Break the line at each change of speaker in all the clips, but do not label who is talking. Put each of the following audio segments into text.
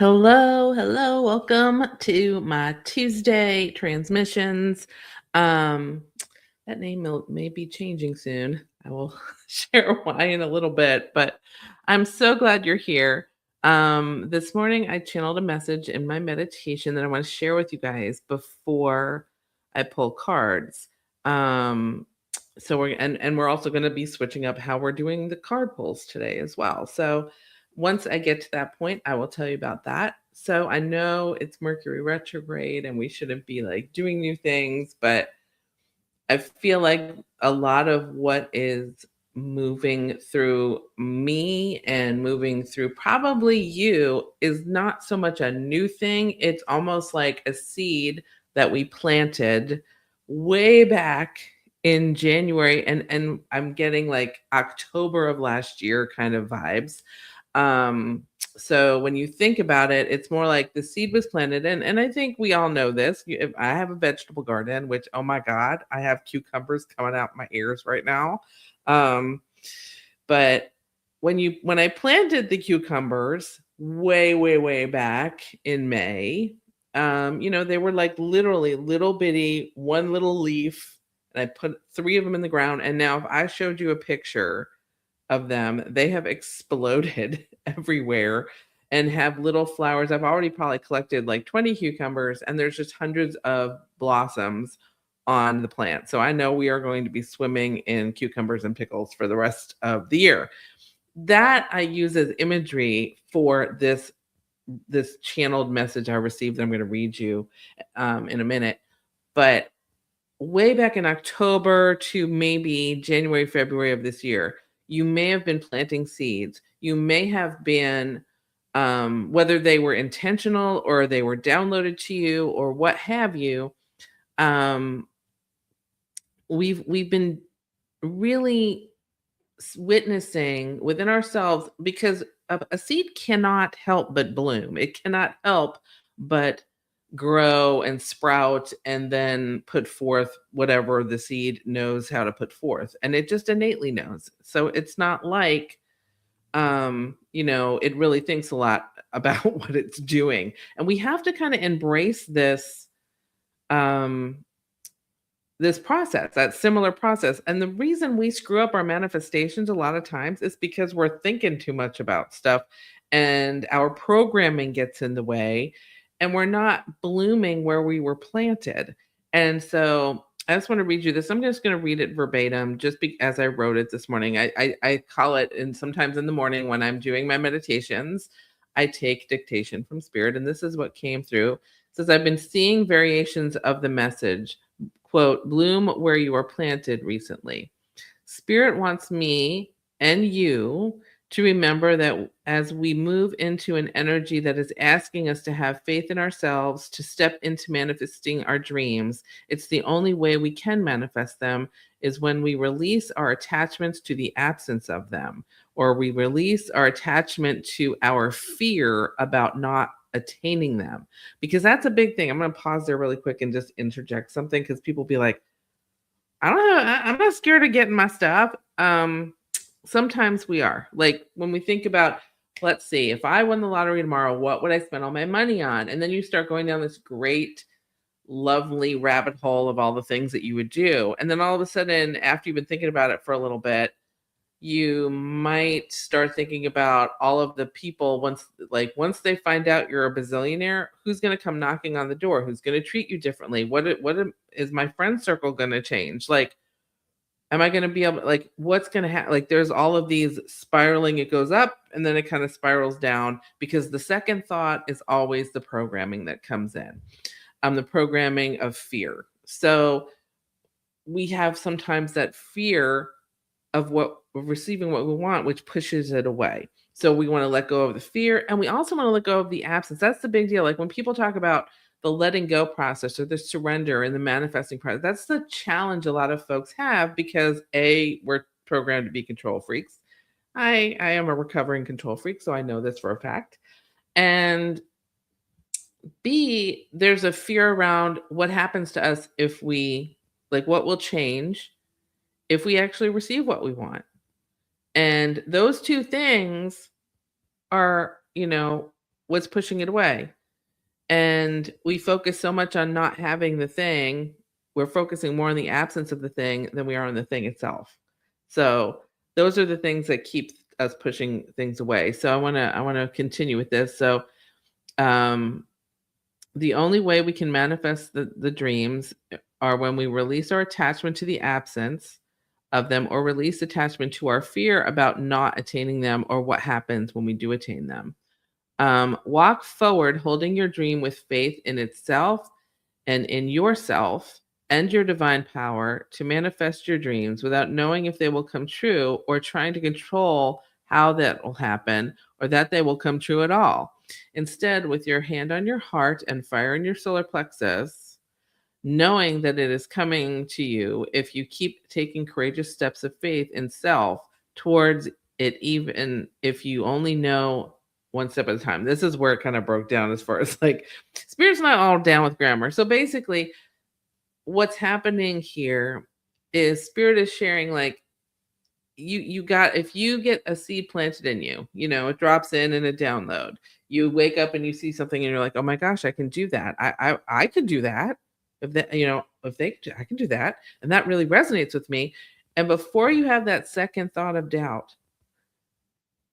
Hello, hello, welcome to my Tuesday transmissions. Um, that name may be changing soon. I will share why in a little bit, but I'm so glad you're here. This morning I channeled a message in my meditation that I want to share with you guys before I pull cards. Um, so we're also going to be switching up how we're doing the card pulls today as well. So once I get to that point, I will tell you about that. So I know it's Mercury retrograde and we shouldn't be like doing new things, but I feel like a lot of what is moving through me and moving through probably you is not so much a new thing. It's almost like a seed that we planted way back in January, and I'm getting like October of last year kind of vibes. So when you think about it, it's more like the seed was planted, and I think we all know this. If I have a vegetable garden, which, oh my God, I have cucumbers coming out my ears right now. Um, but when I planted the cucumbers way back in May, they were like literally little bitty, one little leaf, and I put three of them in the ground. And now if I showed you a picture of them, they have exploded everywhere and have little flowers. I've already probably collected like 20 cucumbers, and there's just hundreds of blossoms on the plant. So I know we are going to be swimming in cucumbers and pickles for the rest of the year. That I use as imagery for this channeled message I received that I'm going to read you in a minute. But way back in October to maybe January, February of this year, you may have been planting seeds. You may have been, whether they were intentional or they were downloaded to you or what have you. Um, we've been really witnessing within ourselves, because a seed cannot help but bloom. It cannot help but grow and sprout and then put forth whatever the seed knows how to put forth, and it just innately knows. So it's not like it really thinks a lot about what it's doing, and we have to kind of embrace um this process, that similar process. And the reason we screw up our manifestations a lot of times is because we're thinking too much about stuff and our programming gets in the way and we're not blooming where we were planted. And so I just want to read you this. I'm just going to read it verbatim as I wrote it this morning. I call it, and sometimes in the morning when I'm doing my meditations, I take dictation from spirit. And this is what came through. It says, I've been seeing variations of the message, quote, bloom where you are planted recently. Spirit wants me and you to remember that as we move into an energy that is asking us to have faith in ourselves, to step into manifesting our dreams, it's the only way we can manifest them is when we release our attachments to the absence of them, or we release our attachment to our fear about not attaining them, because that's a big thing. I'm going to pause there really quick and just interject something, because people be like, I don't know, I'm not scared of getting my stuff. Sometimes we are. Like when we think about, let's see, if I won the lottery tomorrow, what would I spend all my money on? And then you start going down this great, lovely rabbit hole of all the things that you would do. And then all of a sudden, after you've been thinking about it for a little bit, you might start thinking about all of the people, once they find out you're a bazillionaire, who's going to come knocking on the door, who's going to treat you differently, is my friend circle going to change, like, am I going to be able, like, what's going to happen? Like, there's all of these spiraling. It goes up and then it kind of spirals down, because the second thought is always the programming that comes in, the programming of fear. So we have sometimes that fear of receiving what we want, which pushes it away. So we want to let go of the fear, and we also want to let go of the absence. That's the big deal. Like when people talk about the letting go process or the surrender and the manifesting process, that's the challenge a lot of folks have, because we're programmed to be control freaks. I am a recovering control freak, so I know this for a fact. And B, there's a fear around what happens to us if what will change if we actually receive what we want. And those two things are, what's pushing it away. And we focus so much on not having the thing, we're focusing more on the absence of the thing than we are on the thing itself. So those are the things that keep us pushing things away. So I want to continue with this. So um the only way we can manifest the dreams are when we release our attachment to the absence of them, or release attachment to our fear about not attaining them, or what happens when we do attain them. Walk forward holding your dream with faith in itself and in yourself and your divine power to manifest your dreams without knowing if they will come true, or trying to control how that will happen or that they will come true at all. Instead, with your hand on your heart and fire in your solar plexus, knowing that it is coming to you if you keep taking courageous steps of faith in self towards it, even if you only know one step at a time. This is where it kind of broke down as far as like Spirit's not all down with grammar. So basically, what's happening here is Spirit is sharing, like, you got, if you get a seed planted in you, it drops in a download. You wake up and you see something and you're like, oh my gosh, I can do that. I could do that. If that, if they I can do that. And that really resonates with me. And before you have that second thought of doubt,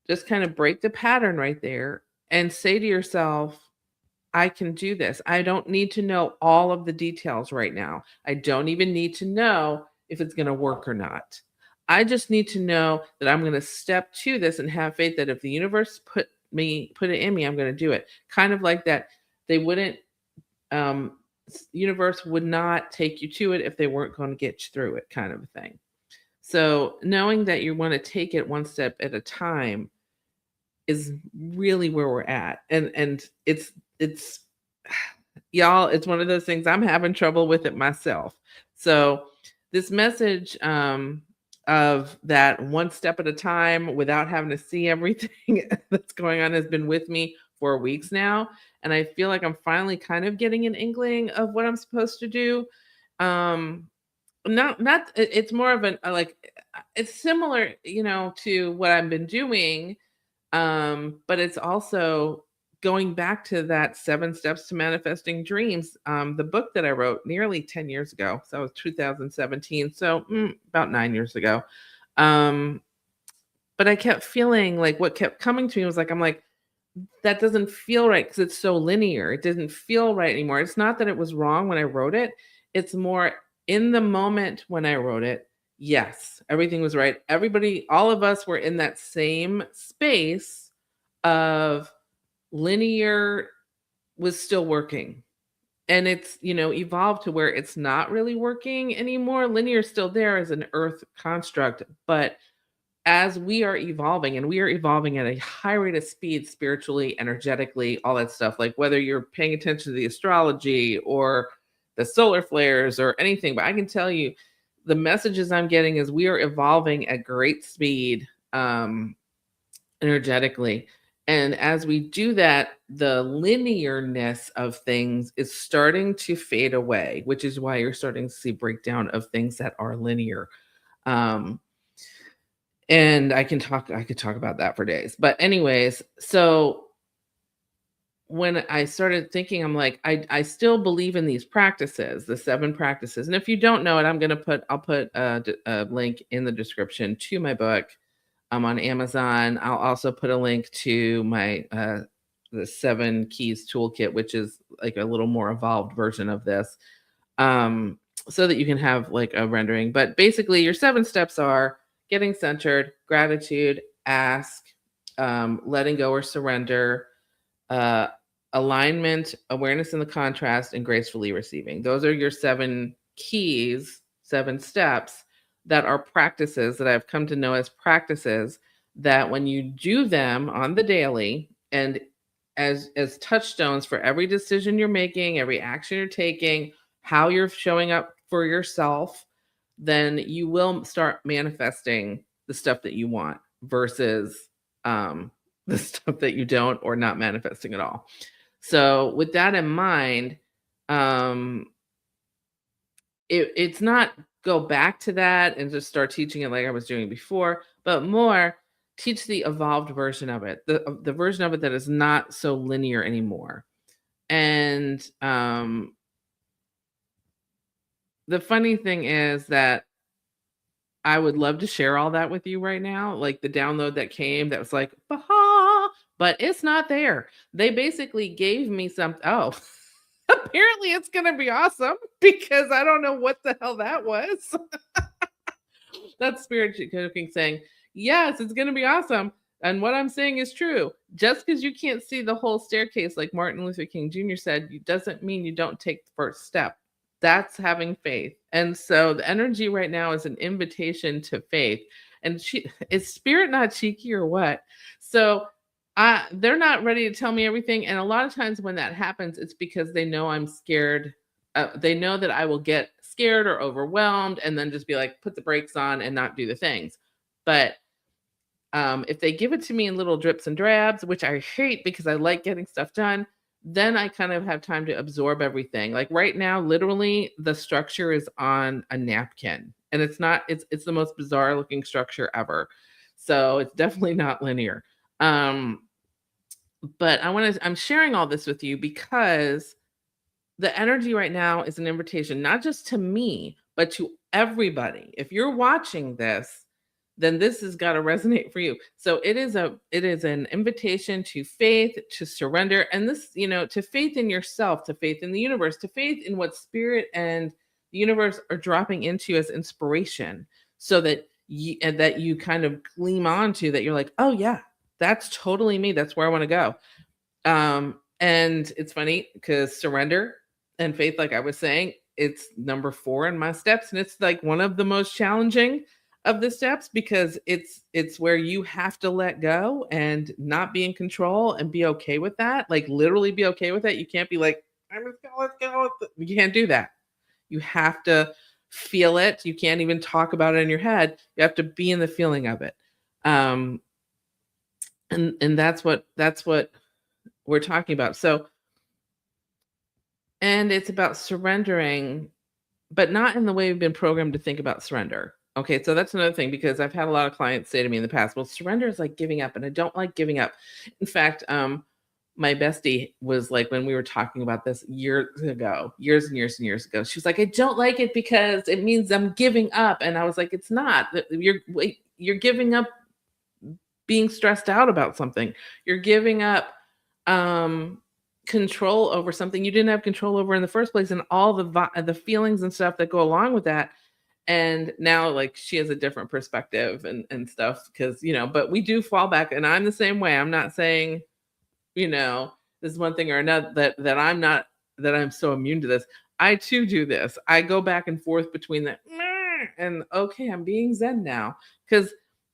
just kind of break the pattern right there and say to yourself, I can do this. I don't need to know all of the details right now. I don't even need to know if it's going to work or not. I just need to know that I'm going to step to this and have faith that if the universe put it in me, I'm going to do it. Kind of like that. They wouldn't, universe would not take you to it if they weren't going to get you through it, kind of a thing. So knowing that you want to take it one step at a time is really where we're at. And it's y'all, it's one of those things I'm having trouble with it myself. So this message of that one step at a time without having to see everything that's going on has been with me for weeks now. And I feel like I'm finally kind of getting an inkling of what I'm supposed to do. Um, not it's more of an like, it's similar, to what I've been doing, but it's also going back to that 7 steps to manifesting dreams, the book that I wrote nearly 10 years ago. So it was 2017. So about 9 years ago. Um, but I kept feeling like what kept coming to me was like, I'm like, that doesn't feel right because it's so linear. It didn't feel right anymore. It's not that it was wrong when I wrote it. It's more in the moment when I wrote it. Yes, everything was right. Everybody, all of us were in that same space of linear was still working. And it's, evolved to where it's not really working anymore. Linear is still there as an earth construct, but as we are evolving, and we are evolving at a high rate of speed, spiritually, energetically, all that stuff, like whether you're paying attention to the astrology or the solar flares or anything, but I can tell you the messages I'm getting is we are evolving at great speed, energetically. And as we do that, the linearness of things is starting to fade away, which is why you're starting to see breakdown of things that are linear. Um, and I could talk about that for days. But anyways, so when I started thinking, I'm like, I still believe in these practices, the 7 practices. And if you don't know it, I'll put a link in the description to my book. I'm on Amazon. I'll also put a link to my the 7 keys toolkit, which is like a little more evolved version of this. So that you can have like a rendering. But basically your 7 steps are getting centered, gratitude, ask, letting go or surrender, uh, alignment, awareness in the contrast, and gracefully receiving. Those are your 7 keys, 7 steps that are practices that I've come to know as practices that when you do them on the daily and as touchstones for every decision you're making, every action you're taking, how you're showing up for yourself, then you will start manifesting the stuff that you want versus the stuff that you don't, or not manifesting at all. So with that in mind, um, it's not go back to that and just start teaching it like I was doing before, but more teach the evolved version of it, the version of it that is not so linear anymore. And the funny thing is that I would love to share all that with you right now, like the download that came that was like, "Bah," but it's not there. They basically gave me some oh, apparently it's gonna be awesome because I don't know what the hell that was. That's spirit cooking saying, "Yes, it's gonna be awesome, and what I'm saying is true. Just because you can't see the whole staircase like Martin Luther King Jr. said, doesn't mean you don't take the first step. That's having faith." And so the energy right now is an invitation to faith. And she is spirit not cheeky or what? So they're not ready to tell me everything. And a lot of times when that happens, it's because they know I'm scared. They know that I will get scared or overwhelmed and then just be like, put the brakes on and not do the things. But if they give it to me in little drips and drabs, which I hate because I like getting stuff done, then I kind of have time to absorb everything. Like right now, literally, the structure is on a napkin, and it's not. It's the most bizarre looking structure ever. So it's definitely not linear. Um, but I'm sharing all this with you because the energy right now is an invitation, not just to me, but to everybody. If you're watching this, then this has got to resonate for you. So it is an invitation to faith, to surrender, and this, to faith in yourself, to faith in the universe, to faith in what spirit and the universe are dropping into you as inspiration, so that you kind of gleam onto that. You're like, oh yeah, that's totally me. That's where I want to go. And it's funny because surrender and faith, like I was saying, it's number 4 in my steps. And it's like one of the most challenging of the steps because it's where you have to let go and not be in control and be okay with that. Like literally be okay with it. You can't be like, I'm just gonna let go. You can't do that. You have to feel it. You can't even talk about it in your head. You have to be in the feeling of it. Um, and that's what we're talking about. So, and it's about surrendering, but not in the way we've been programmed to think about surrender. Okay, so that's another thing because I've had a lot of clients say to me in the past, "Well, surrender is like giving up," and I don't like giving up. In fact, my bestie was like, when we were talking about this years ago, years and years and years ago, she was like, "I don't like it because it means I'm giving up," and I was like, "It's not. You're giving up being stressed out about something. You're giving up um control over something you didn't have control over in the first place, and all the feelings and stuff that go along with that." And now like she has a different perspective and stuff because but we do fall back, and I'm the same way. I'm not saying this is one thing or another that I'm not, that I'm so immune to this. I too do this. I go back and forth between the "Meh," and okay, I'm being zen now because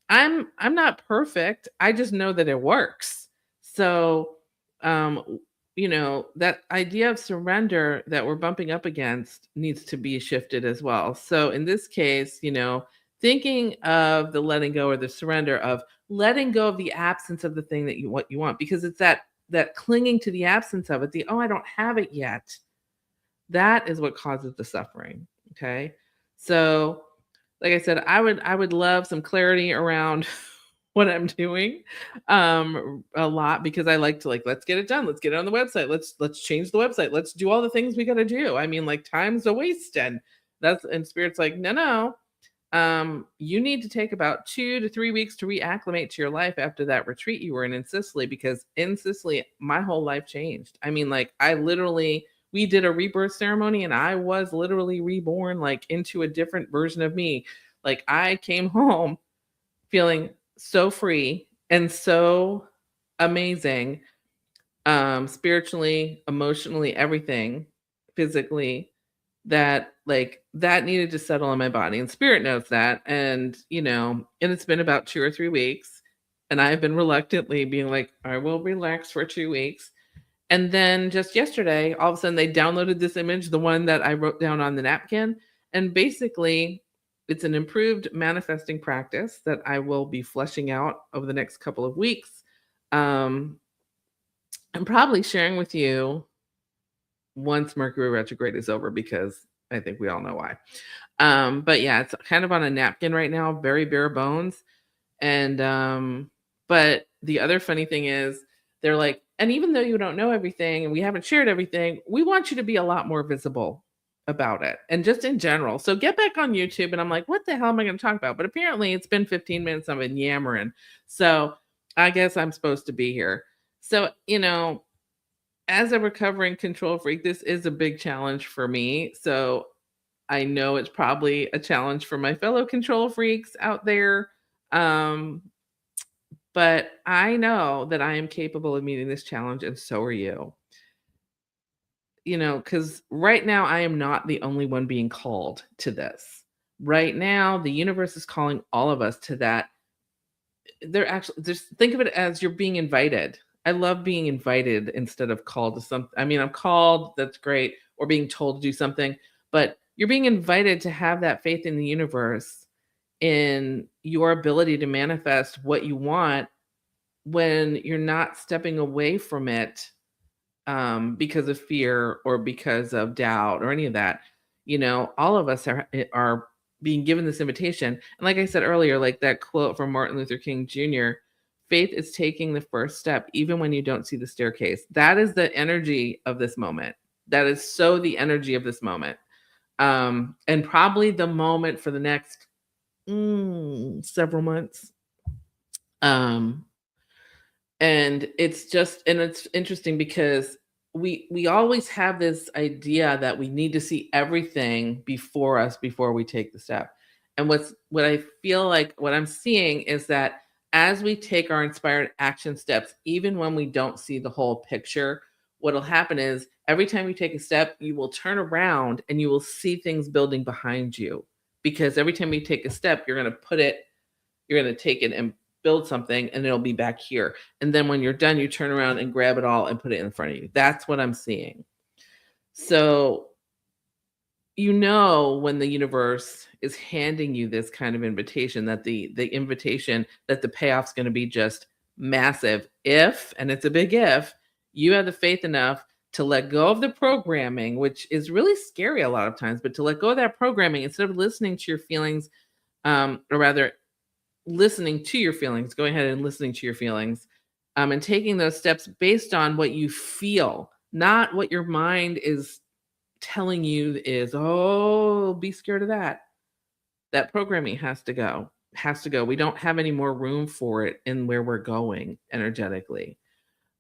I'm not perfect. I just know that it works. So um that idea of surrender that we're bumping up against needs to be shifted as well. So in this case, thinking of the letting go or the surrender of letting go of the absence of the thing that you want, because it's that clinging to the absence of it, the "oh, I don't have it yet," that is what causes the suffering. Okay. So like I said, I would love some clarity around what I'm doing a lot, because I like to, like, let's get it done. Let's get it on the website. Let's change the website. Let's do all the things we got to do. I mean, like, time's a waste. And spirit's like, no, no. You need to take about 2 to 3 weeks to reacclimate to your life after that retreat you were in Sicily, because in Sicily, my whole life changed. I mean, like, we did a rebirth ceremony and I was literally reborn, like, into a different version of me. Like, I came home feeling so free and so amazing, spiritually, emotionally, everything, physically, that like that needed to settle in my body, and spirit knows that. And and it's been about 2 or 3 weeks, and I've been reluctantly being like, I will relax for 2 weeks. And then just yesterday, all of a sudden they downloaded this image, the one that I wrote down on the napkin. And basically, it's an improved manifesting practice that I will be fleshing out over the next couple of weeks. Um, I'm probably sharing with you once Mercury retrograde is over, because I think we all know why. But yeah, it's kind of on a napkin right now, very bare bones. And But the other funny thing is they're like, and even though you don't know everything and we haven't shared everything, we want you to be a lot more visible about it and just in general. So get back on YouTube. And I'm like, what the hell am I going to talk about? But apparently it's been 15 minutes. I've been yammering. So I guess I'm supposed to be here. So, as a recovering control freak, this is a big challenge for me. So I know it's probably a challenge for my fellow control freaks out there. Um, but I know that I am capable of meeting this challenge, and so are you. Because right now I am not the only one being called to this. Right now, the universe is calling all of us to that. They're actually just think of it as you're being invited. I love being invited instead of called to something. I mean, I'm called, that's great, or being told to do something, but you're being invited to have that faith in the universe, in your ability to manifest what you want when you're not stepping away from it because of fear or because of doubt or any of that. All of us are being given this invitation. And like I said earlier, like that quote from Martin Luther King Jr., faith is taking the first step, even when you don't see the staircase. That is the energy of this moment. That is so the energy of this moment. And probably the moment for the next several months. Um, and it's interesting because we always have this idea that we need to see everything before we take the step. And what I feel like what I'm seeing is that as we take our inspired action steps, even when we don't see the whole picture, what'll happen is every time you take a step, you will turn around and you will see things building behind you. Because every time you take a step, you're going to take it and build something, and it'll be back here. And then when you're done, you turn around and grab it all and put it in front of you. That's what I'm seeing. So, when the universe is handing you this kind of invitation, that the invitation that the payoff's going to be just massive if, and it's a big if, you have the faith enough to let go of the programming, which is really scary a lot of times, but to let go of that programming instead of listening to your feelings, or rather listening to your feelings, going ahead and listening to your feelings, and taking those steps based on what you feel, not what your mind is telling you is, oh, be scared of that. That programming has to go. We don't have any more room for it in where we're going energetically.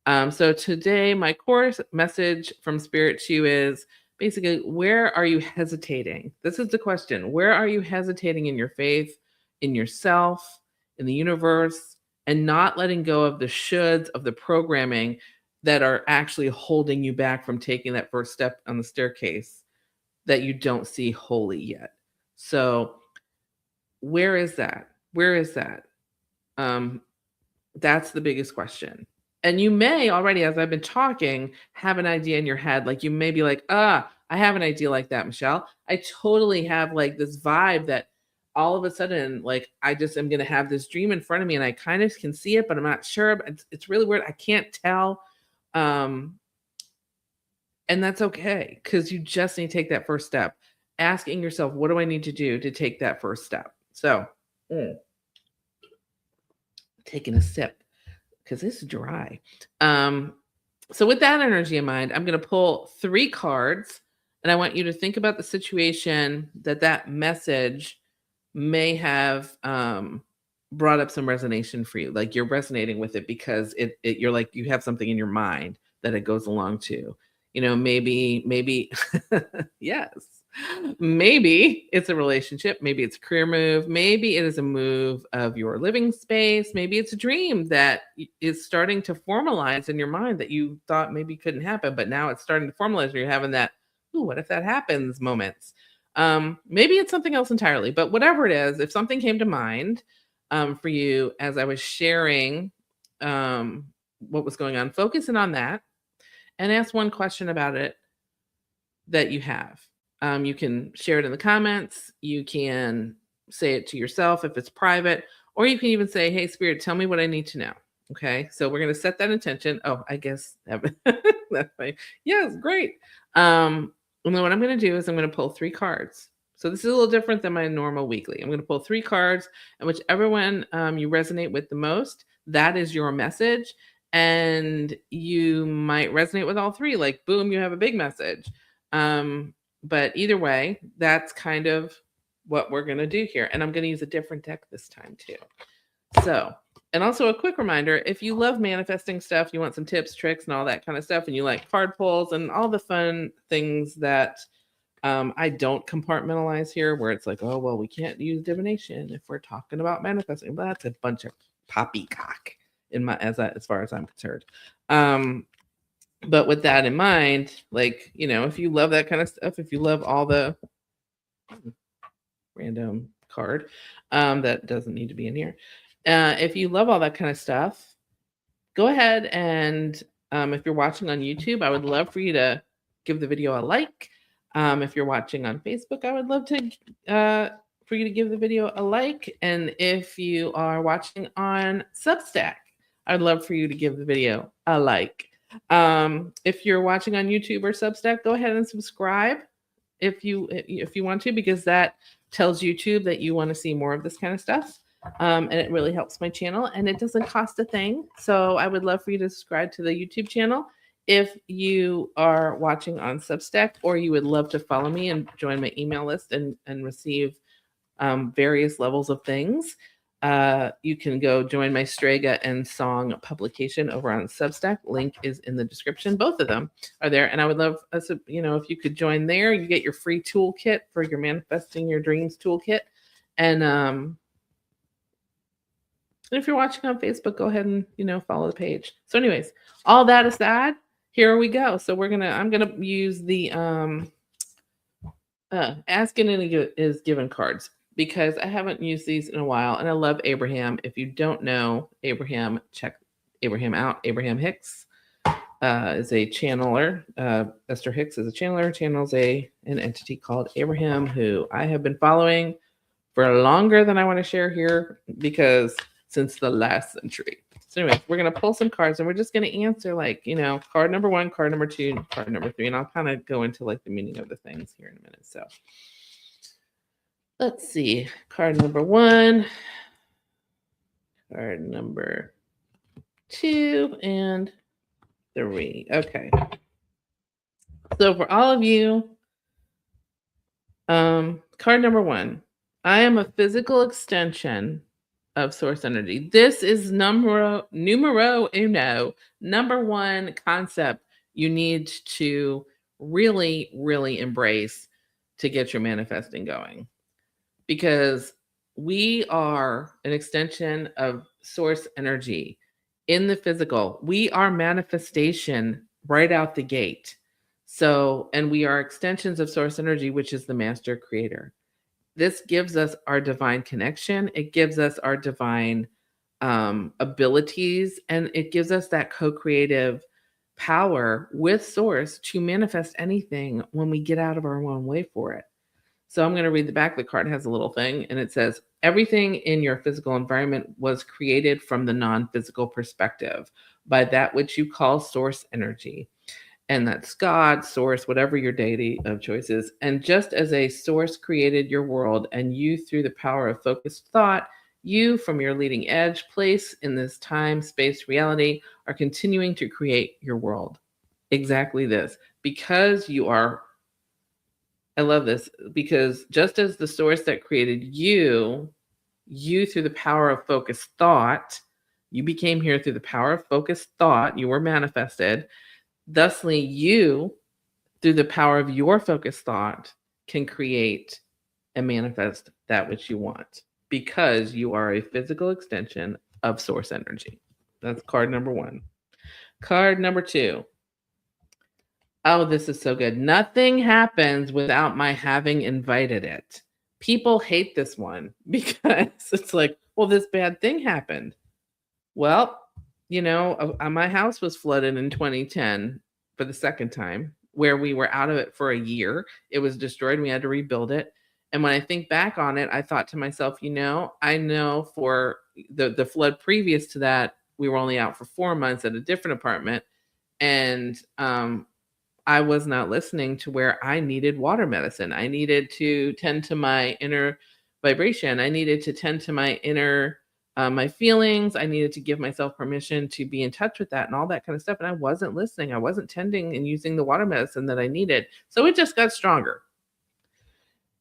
So today, my core message from Spirit to you is basically, where are you hesitating? This is the question. Where are you hesitating in your faith, in yourself, in the universe, and not letting go of the shoulds of the programming that are actually holding you back from taking that first step on the staircase that you don't see wholly yet? So, where is that? Where is that? Um, that's the biggest question. And you may already, as I've been talking, have an idea in your head. Like you may be like, I have an idea like that, Michelle. I totally have like this vibe that all of a sudden, like I just am going to have this dream in front of me and I kind of can see it, but I'm not sure. But it's really weird. I can't tell. Um, and that's okay because you just need to take that first step. Asking yourself, what do I need to do to take that first step? So, taking a sip because it's dry. So with that energy in mind, I'm going to pull 3 cards, and I want you to think about the situation that message may have brought up some resonation for you. Like you're resonating with it because you're like you have something in your mind that it goes along to. Maybe yes. Maybe it's a relationship, maybe it's a career move, maybe it is a move of your living space, maybe it's a dream that is starting to formalize in your mind that you thought maybe couldn't happen, but now it's starting to formalize and you're having that, ooh, what if that happens moments. Maybe it's something else entirely, but whatever it is, if something came to mind for you as I was sharing what was going on, focusing on that and ask one question about it that you have. You can share it in the comments. You can say it to yourself if it's private, or you can even say, hey, Spirit, tell me what I need to know. Okay. So we're going to set that intention. Oh, I guess that's fine. Yes, great. And then what I'm going to do is I'm going to pull 3 cards. So this is a little different than my normal weekly. I'm going to pull 3 cards, and whichever one you resonate with the most, that is your message. And you might resonate with all three, like, boom, you have a big message. But either way, that's kind of what we're going to do here. And I'm going to use a different deck this time too. So, and also a quick reminder, if you love manifesting stuff, you want some tips, tricks, and all that kind of stuff, and you like card pulls and all the fun things that I don't compartmentalize here, where it's like, oh, well, we can't use divination if we're talking about manifesting. But that's a bunch of poppycock as far as I'm concerned. But with that in mind, like, if you love that kind of stuff, if you love all the random card that doesn't need to be in here, if you love all that kind of stuff, go ahead and if you're watching on YouTube, I would love for you to give the video a like. If you're watching on Facebook, I would love for you to give the video a like. And if you are watching on Substack, I'd love for you to give the video a like. If you're watching on YouTube or Substack, go ahead and subscribe if you want to, because that tells YouTube that you want to see more of this kind of stuff. And it really helps my channel, and it doesn't cost a thing. So I would love for you to subscribe to the YouTube channel. If you are watching on Substack, or you would love to follow me and join my email list and receive various levels of things, you can go join my Strega and Song publication over on Substack. Link is in the description. Both of them are there. And I would love, if you could join there, you get your free toolkit for your Manifesting Your Dreams toolkit. And if you're watching on Facebook, go ahead and, follow the page. So anyways, all that aside, here we go. So I'm going to use the Ask and It Is Given cards, because I haven't used these in a while, and I love Abraham. If you don't know Abraham, check Abraham out. Abraham Hicks is a channeler. Esther Hicks is a channeler, channels an entity called Abraham, who I have been following for longer than I want to share here, because since the last century. So anyway, we're going to pull some cards, and we're just going to answer, card number 1, card number 2, card number 3, and I'll kind of go into the meaning of the things here in a minute. So let's see. Card number 1, card number 2, and 3. Okay. So for all of you, card number 1, I am a physical extension of source energy. This is numero uno, number 1 concept you need to really, really embrace to get your manifesting going. Because we are an extension of source energy in the physical. We are manifestation right out the gate. So, and we are extensions of source energy, which is the master creator. This gives us our divine connection. It gives us our divine abilities, and it gives us that co-creative power with source to manifest anything when we get out of our own way for it. So I'm going to read the back. The card has a little thing, and it says, everything in your physical environment was created from the non-physical perspective by that which you call source energy. And that's God, source, whatever your deity of choice is. And just as a source created your world, and you, through the power of focused thought, you, from your leading edge place in this time, space, reality, are continuing to create your world. Exactly this. Because you are, I love this, because just as the source that created you, through the power of focused thought, you became here through the power of focused thought, you were manifested. Thusly, you, through the power of your focused thought, can create and manifest that which you want, because you are a physical extension of source energy. That's card number 1. Card number 2. Oh, this is so good. Nothing happens without my having invited it. People hate this one because it's like, well, this bad thing happened. Well, my house was flooded in 2010 for the second time, where we were out of it for a year. It was destroyed. We had to rebuild it. And when I think back on it, I thought to myself, I know for the flood previous to that, we were only out for 4 months at a different apartment. And I was not listening to where I needed water medicine. I needed to tend to my inner vibration. I needed to tend to my inner my feelings. I needed to give myself permission to be in touch with that and all that kind of stuff. And I wasn't listening. I wasn't tending and using the water medicine that I needed. So it just got stronger.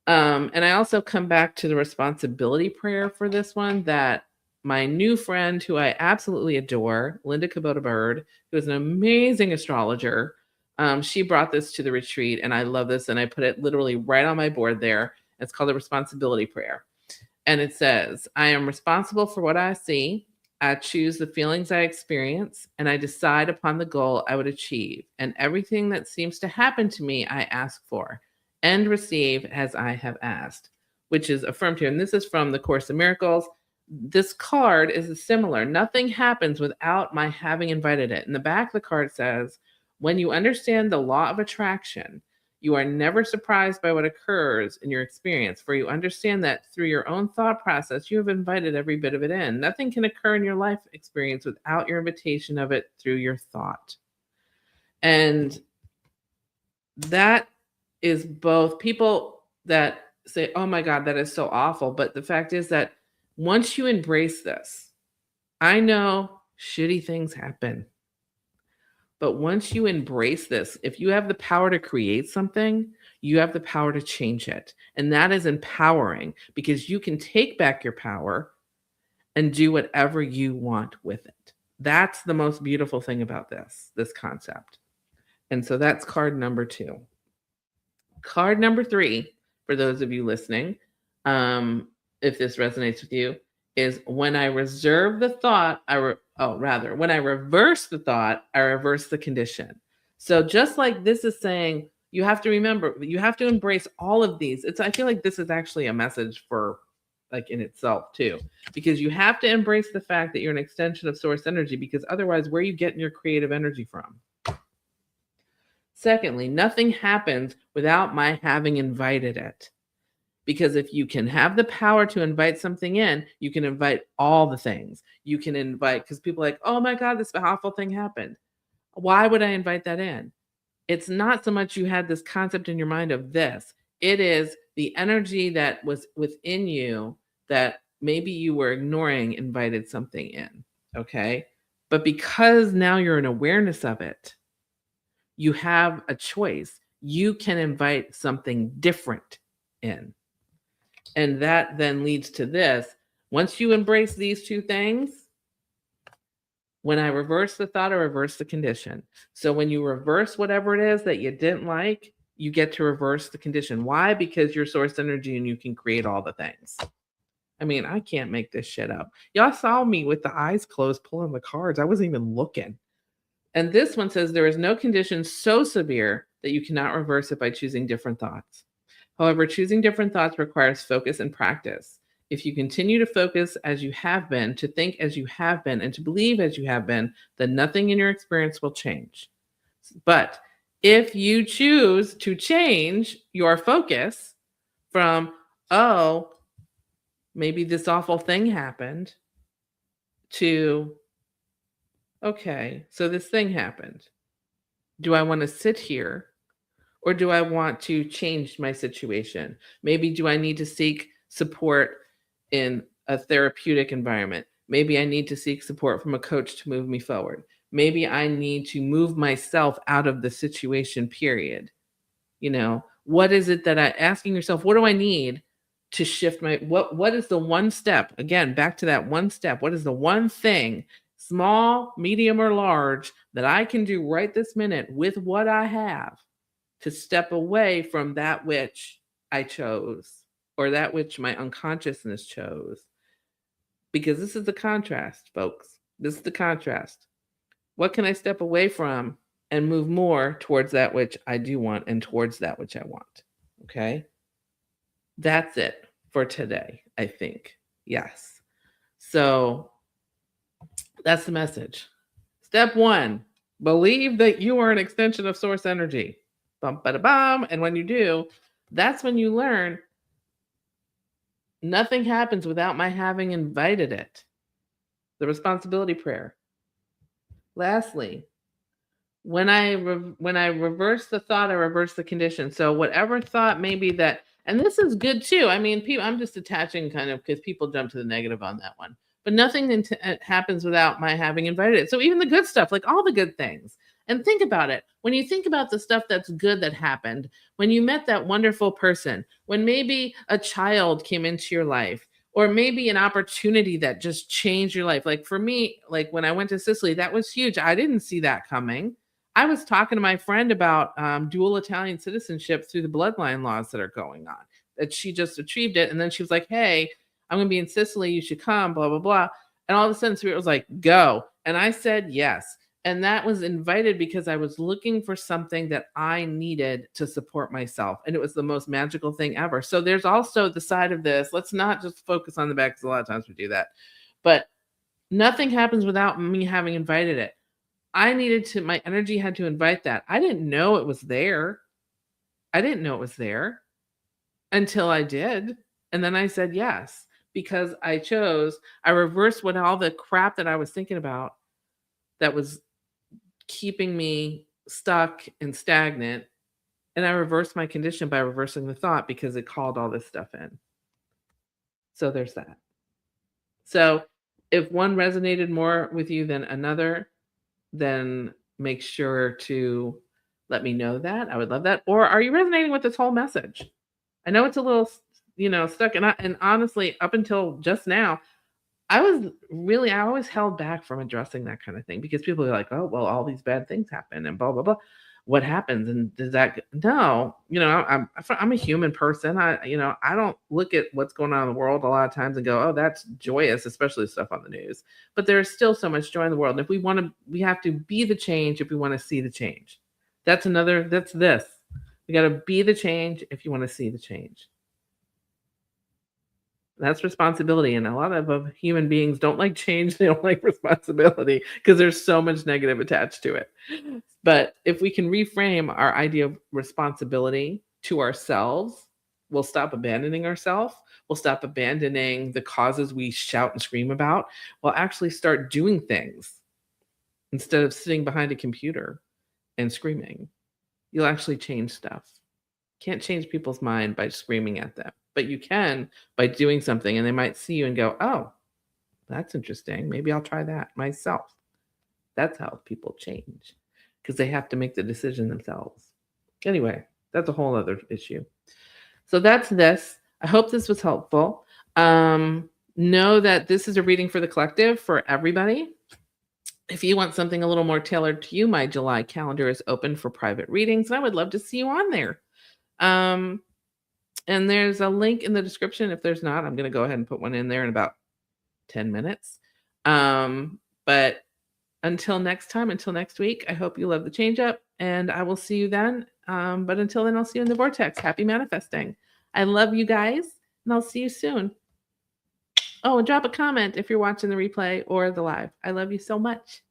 And I also come back to the responsibility prayer for this one, that my new friend, who I absolutely adore, Linda Kubota Bird, who is an amazing astrologer, she brought this to the retreat, and I love this. And I put it literally right on my board there. It's called the responsibility prayer. And it says, I am responsible for what I see. I choose the feelings I experience, and I decide upon the goal I would achieve. And everything that seems to happen to me, I ask for and receive as I have asked, which is affirmed here. And this is from the Course in Miracles. This card is similar. Nothing happens without my having invited it. In the back of the card says, when you understand the law of attraction, you are never surprised by what occurs in your experience, for you understand that through your own thought process, you have invited every bit of it in. Nothing can occur in your life experience without your invitation of it through your thought. And that is both people that say, oh my God, that is so awful. But the fact is that once you embrace this, I know shitty things happen. But once you embrace this, if you have the power to create something, you have the power to change it. And that is empowering, because you can take back your power and do whatever you want with it. That's the most beautiful thing about this concept. And so that's card number 2. Card number 3, for those of you listening, if this resonates with you, is when I reserve the thought, when I reverse the thought, I reverse the condition. So just like this is saying, you have to remember, you have to embrace all of these. I feel like this is actually a message for like in itself too, because you have to embrace the fact that you're an extension of source energy, because otherwise, where are you getting your creative energy from? Secondly, nothing happens without my having invited it. Because if you can have the power to invite something in, you can invite all the things. You can invite, because people are like, oh my God, this awful thing happened. Why would I invite that in? It's not so much you had this concept in your mind of this. It is the energy that was within you that maybe you were ignoring, invited something in. Okay. But because now you're in awareness of it, you have a choice. You can invite something different in. And that then leads to this. Once you embrace these two things, when I reverse the thought, I reverse the condition. So when you reverse whatever it is that you didn't like, you get to reverse the condition. Why? Because you're source energy and you can create all the things. I mean, I can't make this shit up. Y'all saw me with the eyes closed pulling the cards. I wasn't even looking. And this one says, there is no condition so severe that you cannot reverse it by choosing different thoughts. However, choosing different thoughts requires focus and practice. If you continue to focus as you have been, to think as you have been, and to believe as you have been, then nothing in your experience will change. But if you choose to change your focus from, oh, maybe this awful thing happened, to, okay, so this thing happened. Do I want to sit here? Or do I want to change my situation? Maybe do I need to seek support in a therapeutic environment? Maybe I need to seek support from a coach to move me forward. Maybe I need to move myself out of the situation, period. You know, what is it that asking yourself, what do I need to shift what is the one step? Again, back to that one step. What is the one thing, small, medium, or large, that I can do right this minute with what I have to step away from that which I chose, or that which my unconsciousness chose? Because this is the contrast, folks. This is the contrast. What can I step away from and move more towards that which I do want and towards that which I want? Okay. That's it for today, I think. Yes. So that's the message. Step 1, believe that you are an extension of source energy. Bum, bada, bum. And when you do, that's when you learn nothing happens without my having invited it. The responsibility prayer. Lastly, when I reverse the thought, I reverse the condition. So whatever thought maybe that, and this is good too. I mean, I'm just attaching kind of, because people jump to the negative on that one. but nothing happens without my having invited it. So even the good stuff, like all the good things. And think about it. When you think about the stuff that's good that happened, when you met that wonderful person, when maybe a child came into your life, or maybe an opportunity that just changed your life. Like for me, like when I went to Sicily, that was huge. I didn't see that coming. I was talking to my friend about dual Italian citizenship through the bloodline laws that are going on, that she just achieved it. And then she was like, hey, I'm going to be in Sicily. You should come, blah, blah, blah. And all of a sudden, Spirit was like, go. And I said yes. And that was invited because I was looking for something that I needed to support myself. And it was the most magical thing ever. So there's also the side of this. Let's not just focus on the back, because a lot of times we do that. But nothing happens without me having invited it. I needed to, my energy had to invite that. I didn't know it was there. I didn't know it was there until I did. And then I said yes, because I reversed what all the crap that I was thinking about that was keeping me stuck and stagnant. And I reversed my condition by reversing the thought, because it called all this stuff in. So there's that. So if one resonated more with you than another, then make sure to let me know that. I would love that. Or are you resonating with this whole message? I know it's a little, stuck. And honestly, up until just now, I always held back from addressing that kind of thing, because people are like, oh, well, all these bad things happen and blah, blah, blah. What happens? And does that, no, I'm a human person. I don't look at what's going on in the world a lot of times and go, oh, that's joyous, especially stuff on the news. But there's still so much joy in the world. And if we have to be the change if we want to see the change. That's this. We got to be the change if you want to see the change. That's responsibility. And a lot of human beings don't like change. They don't like responsibility, because there's so much negative attached to it. But if we can reframe our idea of responsibility to ourselves, we'll stop abandoning ourselves. We'll stop abandoning the causes we shout and scream about. We'll actually start doing things instead of sitting behind a computer and screaming. You'll actually change stuff. Can't change people's mind by screaming at them, but you can by doing something, and they might see you and go, oh, that's interesting. Maybe I'll try that myself. That's how people change, because they have to make the decision themselves. Anyway, that's a whole other issue. So that's this. I hope this was helpful. Know that this is a reading for the collective, for everybody. If you want something a little more tailored to you, my July calendar is open for private readings, and I would love to see you on there. And there's a link in the description. If there's not, I'm going to go ahead and put one in there in about 10 minutes. But until next time, until next week, I hope you love the change up, and I will see you then. But until then, I'll see you in the vortex. Happy manifesting. I love you guys, and I'll see you soon. Oh, and drop a comment if you're watching the replay or the live. I love you so much.